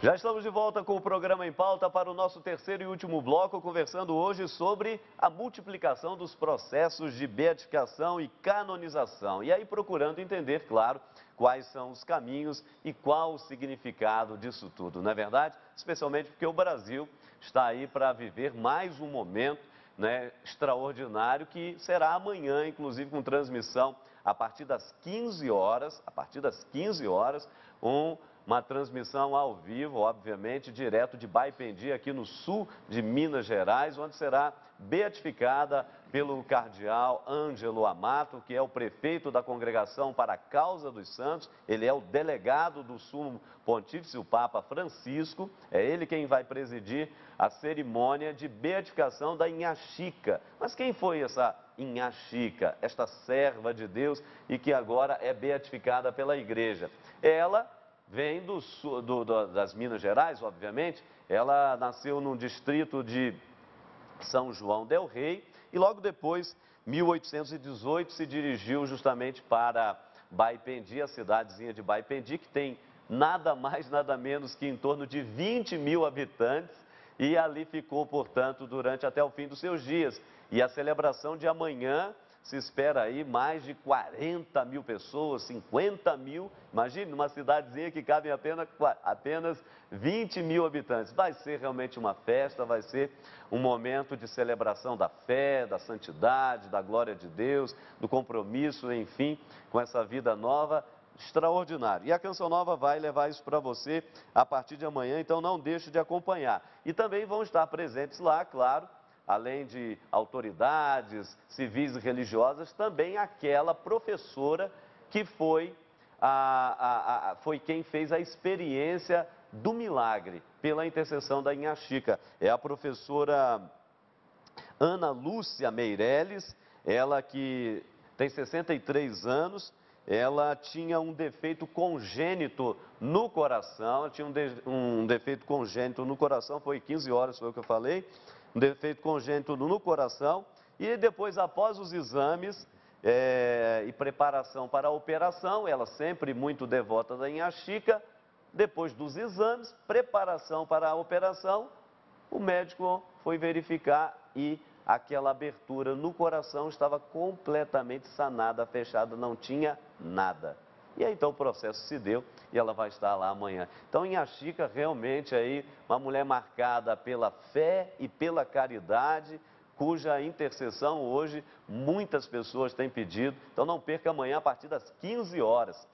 Já estamos de volta com o programa Em Pauta para o nosso terceiro e último bloco, conversando hoje sobre a multiplicação dos processos de beatificação e canonização. E aí procurando entender, claro, quais são os caminhos e qual o significado disso tudo, não é verdade? Especialmente porque o Brasil está aí para viver mais um momento, né, extraordinário, que será amanhã, inclusive com transmissão a partir das 15 horas, uma transmissão ao vivo, obviamente, direto de Baipendi, aqui no sul de Minas Gerais, onde será beatificada pelo cardeal Ângelo Amato, que é o prefeito da Congregação para a Causa dos Santos. Ele é o delegado do Sumo Pontífice, o Papa Francisco. É ele quem vai presidir a cerimônia de beatificação da Inha Chica. Mas quem foi essa Inha Chica, esta serva de Deus e que agora é beatificada pela igreja? Ela vem das Minas Gerais, obviamente. Ela nasceu num distrito de São João del Rei e logo depois, 1818, se dirigiu justamente para Baipendi, a cidadezinha de Baipendi, que tem nada mais, nada menos que em torno de 20 mil habitantes, e ali ficou, portanto, durante até o fim dos seus dias. E a celebração de amanhã se espera aí mais de 40 mil pessoas, 50 mil, imagine, numa cidadezinha que cabem apenas 20 mil habitantes. Vai ser realmente uma festa, vai ser um momento de celebração da fé, da santidade, da glória de Deus, do compromisso, enfim, com essa vida nova, extraordinário. E a Canção Nova vai levar isso para você a partir de amanhã, então não deixe de acompanhar. E também vão estar presentes lá, claro, além de autoridades civis e religiosas, também aquela professora que foi quem fez a experiência do milagre pela intercessão da Inha Chica. É a professora Ana Lúcia Meireles, ela que tem 63 anos, ela tinha um defeito congênito no coração, ela tinha um defeito congênito no coração, foi 15 horas, foi o que eu falei, um defeito congênito no coração, e depois, após os exames e preparação para a operação, ela sempre muito devota da Inha Chica, depois dos exames, preparação para a operação, o médico foi verificar e aquela abertura no coração estava completamente sanada, fechada, não tinha nada. E aí então o processo se deu e ela vai estar lá amanhã. Então Inha Chica realmente aí uma mulher marcada pela fé e pela caridade, cuja intercessão hoje muitas pessoas têm pedido. Então não perca amanhã a partir das 15 horas,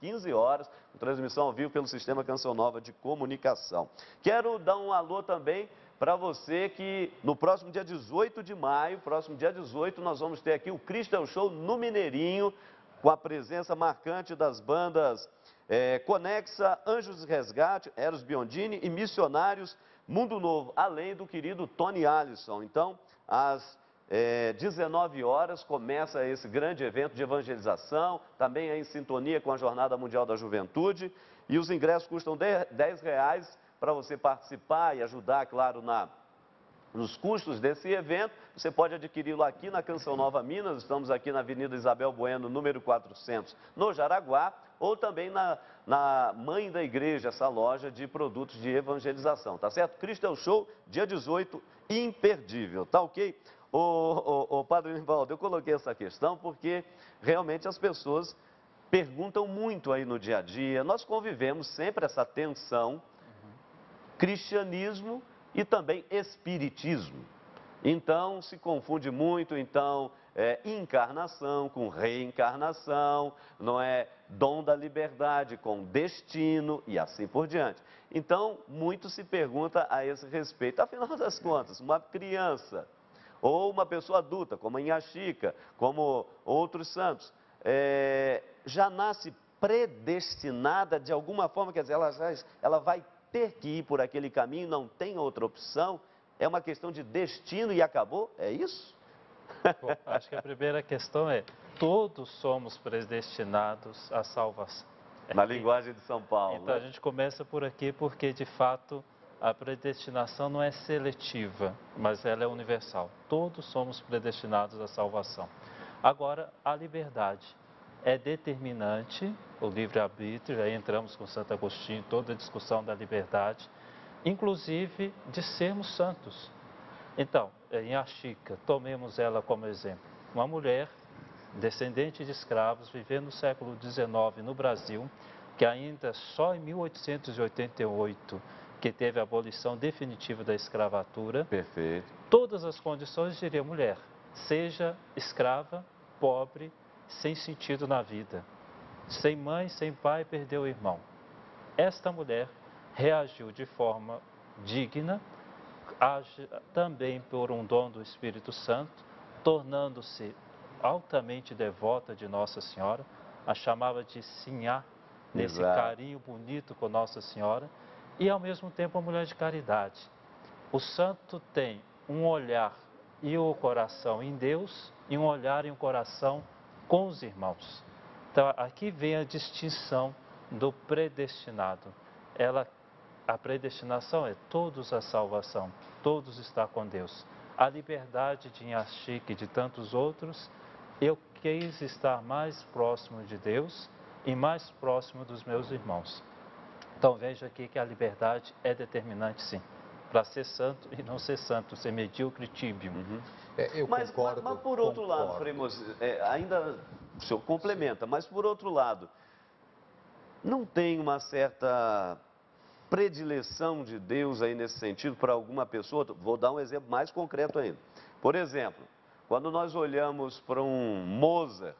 com transmissão ao vivo pelo Sistema Canção Nova de Comunicação. Quero dar um alô também para você que no próximo dia 18 de maio, nós vamos ter aqui o Christian Show no Mineirinho, com a presença marcante das bandas Conexa, Anjos de Resgate, Eros Biondini e Missionários Mundo Novo, além do querido Tony Allison. Então, às 19 horas começa esse grande evento de evangelização, também é em sintonia com a Jornada Mundial da Juventude, e os ingressos custam R$10 para você participar e ajudar, claro, nos custos desse evento. Você pode adquiri-lo aqui na Canção Nova Minas, estamos aqui na Avenida Isabel Bueno, número 400, no Jaraguá, ou também na Mãe da Igreja, essa loja de produtos de evangelização, tá certo? Christian Show, dia 18, imperdível, tá ok? Padre Nivaldo, eu coloquei essa questão porque realmente as pessoas perguntam muito aí no dia a dia, nós convivemos sempre essa tensão, cristianismo e também espiritismo. Então se confunde muito, encarnação com reencarnação, não é dom da liberdade com destino e assim por diante. Então muito se pergunta a esse respeito. Afinal das contas, uma criança ou uma pessoa adulta, como a Inha Chica, como outros santos, já nasce predestinada de alguma forma, quer dizer, ela vai ter que ir por aquele caminho, não tem outra opção, é uma questão de destino e acabou, é isso? Bom, acho que a primeira questão é, todos somos predestinados à salvação. Na linguagem de São Paulo. Então a gente começa por aqui porque, de fato, a predestinação não é seletiva, mas ela é universal. Todos somos predestinados à salvação. Agora, a liberdade é determinante, o livre-arbítrio, aí entramos com Santo Agostinho, toda a discussão da liberdade, inclusive de sermos santos. Então, em Chica, tomemos ela como exemplo. Uma mulher descendente de escravos, vivendo no século XIX no Brasil, que ainda só em 1888 que teve a abolição definitiva da escravatura. Perfeito. Todas as condições diria mulher, seja escrava, pobre, sem sentido na vida, sem mãe, sem pai, perdeu o irmão. Esta mulher reagiu de forma digna, age também por um dom do Espírito Santo, tornando-se altamente devota de Nossa Senhora, a chamava de Sinhá, nesse Exato. carinho bonito com Nossa Senhora, e ao mesmo tempo uma mulher de caridade. O santo tem um olhar e o coração em Deus e um olhar e um coração com os irmãos. Então aqui vem a distinção do predestinado. A predestinação é todos a salvação, todos estar com Deus. A liberdade de Inha Chica e de tantos outros, eu quis estar mais próximo de Deus e mais próximo dos meus irmãos. Então veja aqui que a liberdade é determinante, sim, para ser santo e não ser santo, ser medíocre tíbio. Eu concordo. Mas por outro lado, Frei Moisés, ainda o senhor complementa, mas por outro lado, não tem uma certa predileção de Deus aí nesse sentido para alguma pessoa? Vou dar um exemplo mais concreto ainda. Por exemplo, quando nós olhamos para um Mozart,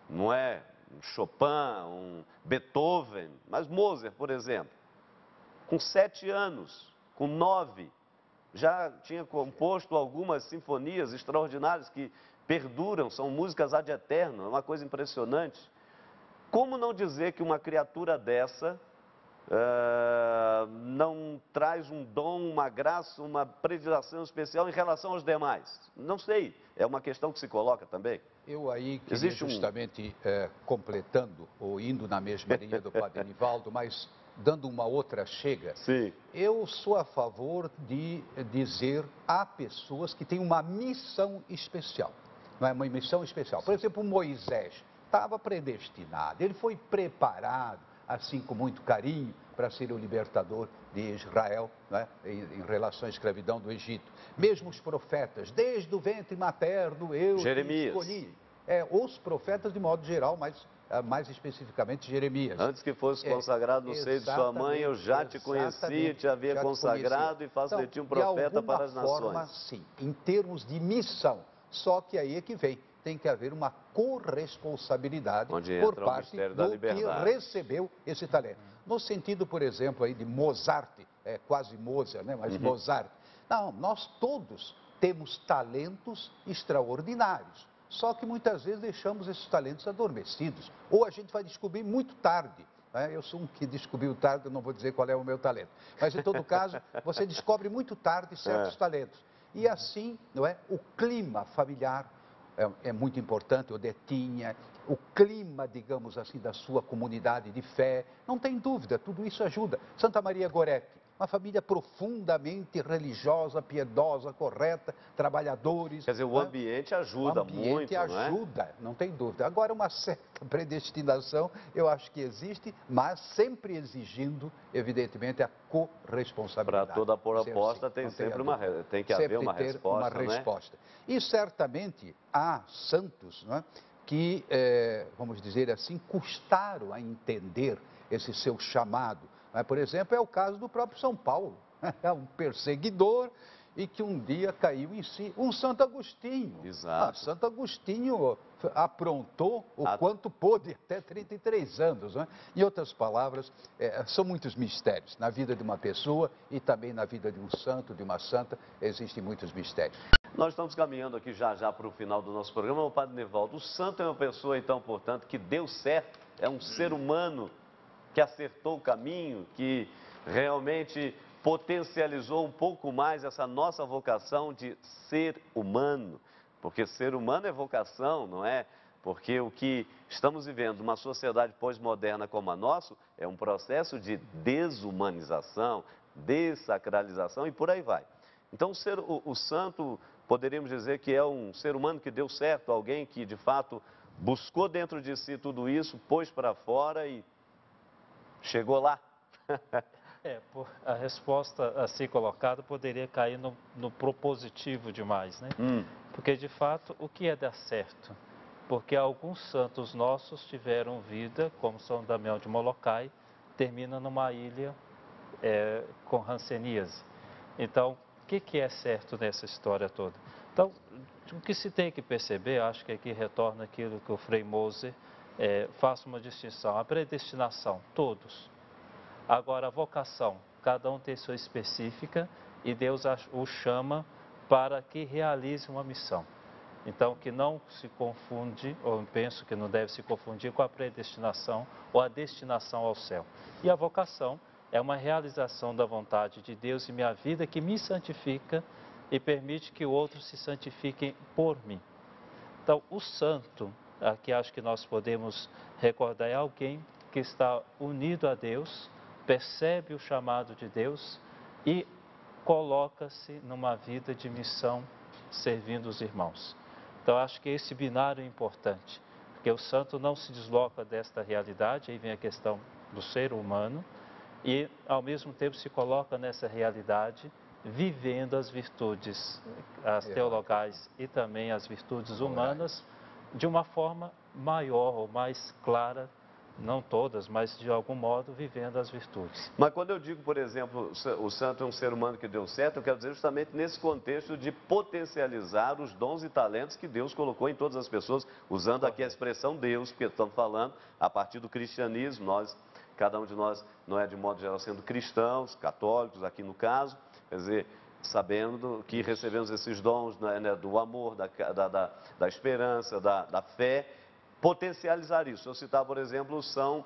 não é? Um Chopin, um Beethoven, mas Mozart, por exemplo, com 7 anos, com 9, já tinha composto algumas sinfonias extraordinárias que perduram, são músicas ad eterno, é uma coisa impressionante. Como não dizer que uma criatura dessa não traz um dom, uma graça, uma predileção especial em relação aos demais? Não sei, é uma questão que se coloca também. Eu aí queria justamente completando, ou indo na mesma linha do Padre Nivaldo, mas dando uma outra chega. Sim. Eu sou a favor de dizer a pessoas que têm uma missão especial. Não é uma missão especial. Por exemplo, Moisés estava predestinado, ele foi preparado, assim com muito carinho, para ser o libertador de Israel, né, em relação à escravidão do Egito. Mesmo os profetas, desde o ventre materno, eu escolhi. Os profetas de modo geral, mas mais especificamente Jeremias. Antes que fosse consagrado no seio de sua mãe, eu já te conhecia, te havia consagrado e faço de ti um profeta para as nações. De alguma forma, sim, em termos de missão. Só que aí é que vem, tem que haver uma corresponsabilidade por parte do que recebeu esse talento. No sentido, por exemplo, aí de Mozart, quase Mozart, né? Mas Mozart. Não, nós todos temos talentos extraordinários. Só que muitas vezes deixamos esses talentos adormecidos. Ou a gente vai descobrir muito tarde. Né? Eu sou um que descobriu tarde, eu não vou dizer qual é o meu talento. Mas, em todo caso, você descobre muito tarde certos talentos. E assim, não é? O clima familiar é muito importante, Odetinha, o clima, digamos assim, da sua comunidade de fé. Não tem dúvida, tudo isso ajuda. Santa Maria Goretti. Uma família profundamente religiosa, piedosa, correta, trabalhadores. Quer dizer, o ambiente ajuda muito, O ambiente ajuda, não tem dúvida. Agora, uma certa predestinação, eu acho que existe, mas sempre exigindo, evidentemente, a corresponsabilidade. Para toda proposta tem que haver uma resposta, E certamente há santos, não é, que, vamos dizer assim, custaram a entender esse seu chamado. Por exemplo, é o caso do próprio São Paulo, é um perseguidor e que um dia caiu em si, um Santo Agostinho. Exato. Santo Agostinho aprontou o quanto pôde, até 33 anos. Né? Em outras palavras, são muitos mistérios. Na vida de uma pessoa e também na vida de um santo, de uma santa, existem muitos mistérios. Nós estamos caminhando aqui já para o final do nosso programa. O Padre Nivaldo, o santo é uma pessoa, então, portanto, que deu certo, é um ser humano que acertou o caminho, que realmente potencializou um pouco mais essa nossa vocação de ser humano, porque ser humano é vocação, não é? Porque o que estamos vivendo numa sociedade pós-moderna como a nossa é um processo de desumanização, dessacralização e por aí vai. Então, o santo, poderíamos dizer que é um ser humano que deu certo, alguém que de fato buscou dentro de si tudo isso, pôs para fora e chegou lá. A resposta assim colocada poderia cair no propositivo demais, né? Porque, de fato, o que é dar certo? Porque alguns santos nossos tiveram vida, como São Damião de Molokai, termina numa ilha com hanseníase. Então, o que é certo nessa história toda? Então, o que se tem que perceber, acho que aqui retorna aquilo que o Frei Moser faz uma distinção. A predestinação, todos. Agora, a vocação, cada um tem sua específica e Deus o chama para que realize uma missão. Então, que não se confunde, ou eu penso que não deve se confundir com a predestinação ou a destinação ao céu. E a vocação é uma realização da vontade de Deus em minha vida que me santifica e permite que outros se santifiquem por mim. Então, o santo, aqui acho que nós podemos recordar, é alguém que está unido a Deus, percebe o chamado de Deus e coloca-se numa vida de missão servindo os irmãos. Então, acho que esse binário é importante, porque o santo não se desloca desta realidade, aí vem a questão do ser humano, e ao mesmo tempo se coloca nessa realidade, vivendo as virtudes, as teologais e também as virtudes humanas, de uma forma maior ou mais clara, não todas, mas de algum modo vivendo as virtudes. Mas quando eu digo, por exemplo, o santo é um ser humano que deu certo, eu quero dizer justamente nesse contexto de potencializar os dons e talentos que Deus colocou em todas as pessoas, usando aqui a expressão Deus, porque estamos falando a partir do cristianismo, cada um de nós não é de modo geral sendo cristãos, católicos aqui no caso, quer dizer, sabendo que recebemos esses dons, né, do amor, da esperança, da fé, potencializar isso. Eu citar, por exemplo, o São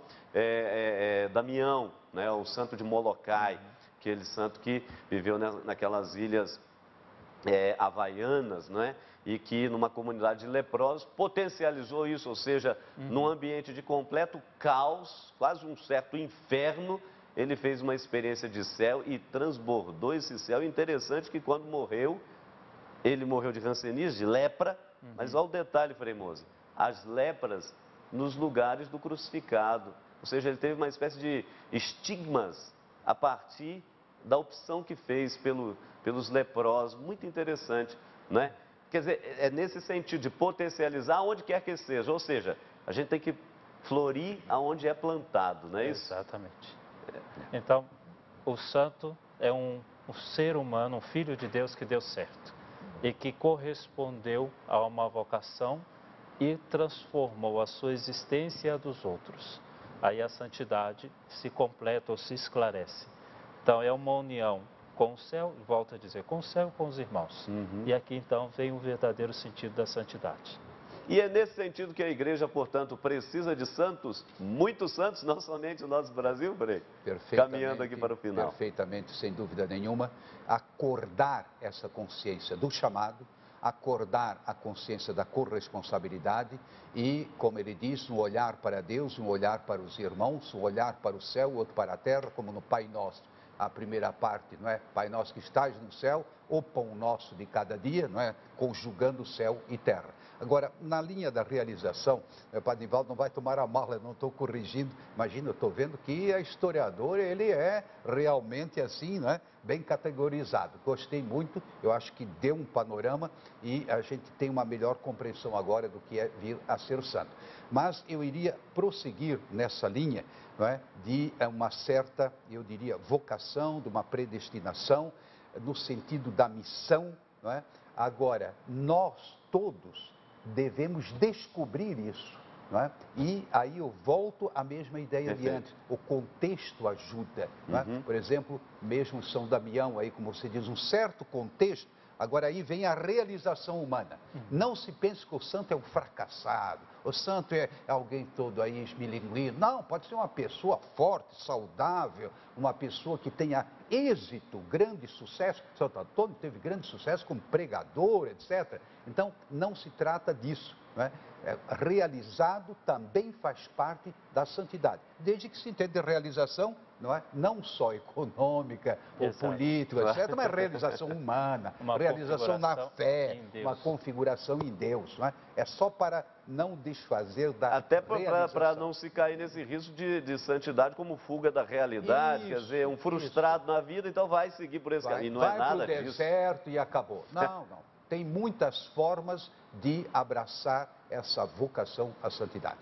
Damião, né, o santo de Molokai, aquele santo que viveu naquelas ilhas havaianas, né, e que numa comunidade de leprosos potencializou isso, ou seja, num ambiente de completo caos, quase um certo inferno, ele fez uma experiência de céu e transbordou esse céu. Interessante que quando morreu, ele morreu de hanseníase, de lepra, mas olha o detalhe, Frei Moser, as lepras nos lugares do crucificado. Ou seja, ele teve uma espécie de estigmas a partir da opção que fez pelos leprosos. Muito interessante, né? Quer dizer, é nesse sentido de potencializar onde quer que seja. Ou seja, a gente tem que florir aonde é plantado, não é isso? Exatamente. Então, o santo é um ser humano, um filho de Deus que deu certo e que correspondeu a uma vocação e transformou a sua existência e a dos outros. Aí a santidade se completa ou se esclarece. Então é uma união com o céu, volto a dizer, com o céu e com os irmãos. E aqui então vem o verdadeiro sentido da santidade. E é nesse sentido que a igreja, portanto, precisa de santos, muitos santos, não somente o nosso Brasil, Frei? Caminhando aqui para o final. Perfeitamente, sem dúvida nenhuma. Acordar essa consciência do chamado, acordar a consciência da corresponsabilidade e, como ele diz, um olhar para Deus, um olhar para os irmãos, um olhar para o céu, outro para a terra, como no Pai Nosso. A primeira parte, não é? Pai Nosso que estás no céu, o pão nosso de cada dia, não é? Conjugando céu e terra. Agora, na linha da realização, o Padre Nivaldo não vai tomar a mala, eu não estou corrigindo. Imagina, eu estou vendo que a historiador, ele é realmente assim, não é? Bem categorizado. Gostei muito, eu acho que deu um panorama e a gente tem uma melhor compreensão agora do que é vir a ser santo. Mas eu iria prosseguir nessa linha, não é? De uma certa, eu diria, vocação, de uma predestinação, no sentido da missão, não é? Agora, nós todos devemos descobrir isso, não é? E aí eu volto à mesma ideia de antes, o contexto ajuda, não é? Por exemplo, mesmo São Damião, aí como você diz, um certo contexto, agora aí vem a realização humana. Não se pense que o santo é um fracassado, o santo é alguém todo aí esmilinguido. Não, pode ser uma pessoa forte, saudável, uma pessoa que tenha êxito, grande sucesso. Santo Antônio teve grande sucesso como pregador, etc. Então, não se trata disso, não é? Realizado também faz parte da santidade, desde que se entenda realização, não é? Não só econômica ou política, etc., mas realização humana, uma realização na fé, uma configuração em Deus, não é? É só para não desfazer da Até para não se cair nesse risco de santidade como fuga da realidade, Isso, quer dizer, um frustrado na vida, então vai seguir por esse caminho. Não é nada disso. Vai para o deserto e acabou. Não, não. Tem muitas formas de abraçar essa vocação à santidade.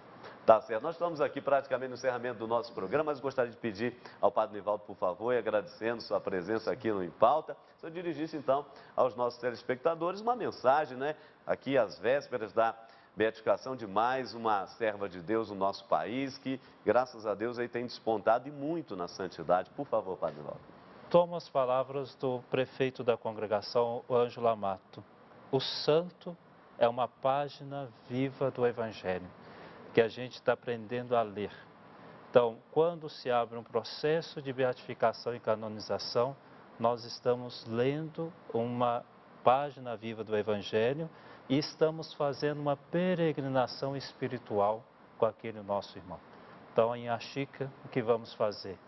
Tá certo. Nós estamos aqui praticamente no encerramento do nosso programa, mas gostaria de pedir ao Padre Nivaldo, por favor, e agradecendo sua presença aqui no Em Pauta, se eu dirigisse então aos nossos telespectadores uma mensagem, né? Aqui às vésperas da beatificação de mais uma serva de Deus no nosso país, que graças a Deus aí tem despontado e muito na santidade. Por favor, Padre Nivaldo. Tomo as palavras do prefeito da congregação, o Ângelo Amato. O santo é uma página viva do Evangelho, que a gente está aprendendo a ler. Então, quando se abre um processo de beatificação e canonização, nós estamos lendo uma página viva do Evangelho e estamos fazendo uma peregrinação espiritual com aquele nosso irmão. Então, em Axica, o que vamos fazer?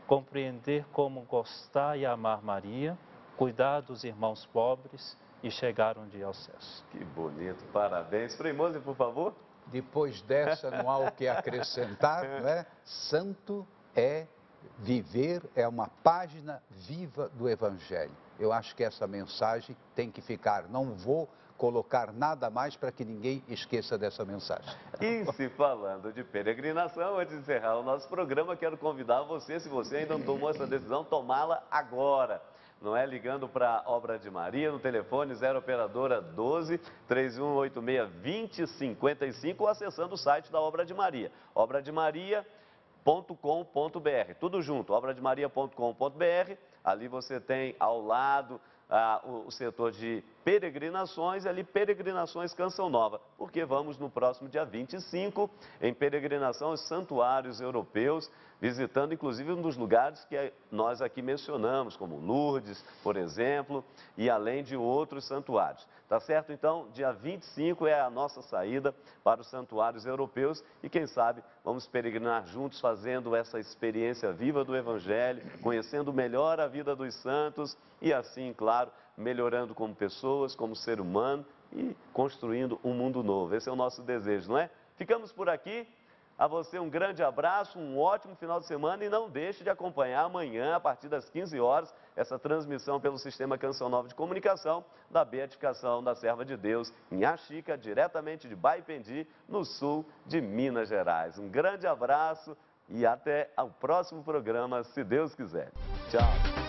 Compreender como gostar e amar Maria, cuidar dos irmãos pobres e chegar um dia aos céus. Que bonito, parabéns. Frei Moser, por favor. Depois dessa não há o que acrescentar, não é? Santo é viver, é uma página viva do Evangelho. Eu acho que essa mensagem tem que ficar. Não vou colocar nada mais para que ninguém esqueça dessa mensagem. E se falando de peregrinação, antes de encerrar o nosso programa, quero convidar você, se você ainda não tomou essa decisão, tomá-la agora. Não é? Ligando para a Obra de Maria, no telefone 0 operadora 12 3186 2055 ou acessando o site da Obra de Maria, obrademaria.com.br, tudo junto, obrademaria.com.br, ali você tem ao lado o setor de peregrinações, ali peregrinações Canção Nova, porque vamos no próximo dia 25 em peregrinação aos santuários europeus, visitando inclusive um dos lugares que nós aqui mencionamos, como Lourdes, por exemplo, e além de outros santuários. Tá certo? Então, dia 25 é a nossa saída para os santuários europeus e quem sabe vamos peregrinar juntos fazendo essa experiência viva do Evangelho, conhecendo melhor a vida dos santos e assim, claro, melhorando como pessoas, como ser humano e construindo um mundo novo. Esse é o nosso desejo, não é? Ficamos por aqui. A você um grande abraço, um ótimo final de semana e não deixe de acompanhar amanhã, a partir das 15 horas, essa transmissão pelo Sistema Canção Nova de Comunicação da beatificação da Serva de Deus em Axica, diretamente de Baipendi, no sul de Minas Gerais. Um grande abraço e até o próximo programa, se Deus quiser. Tchau!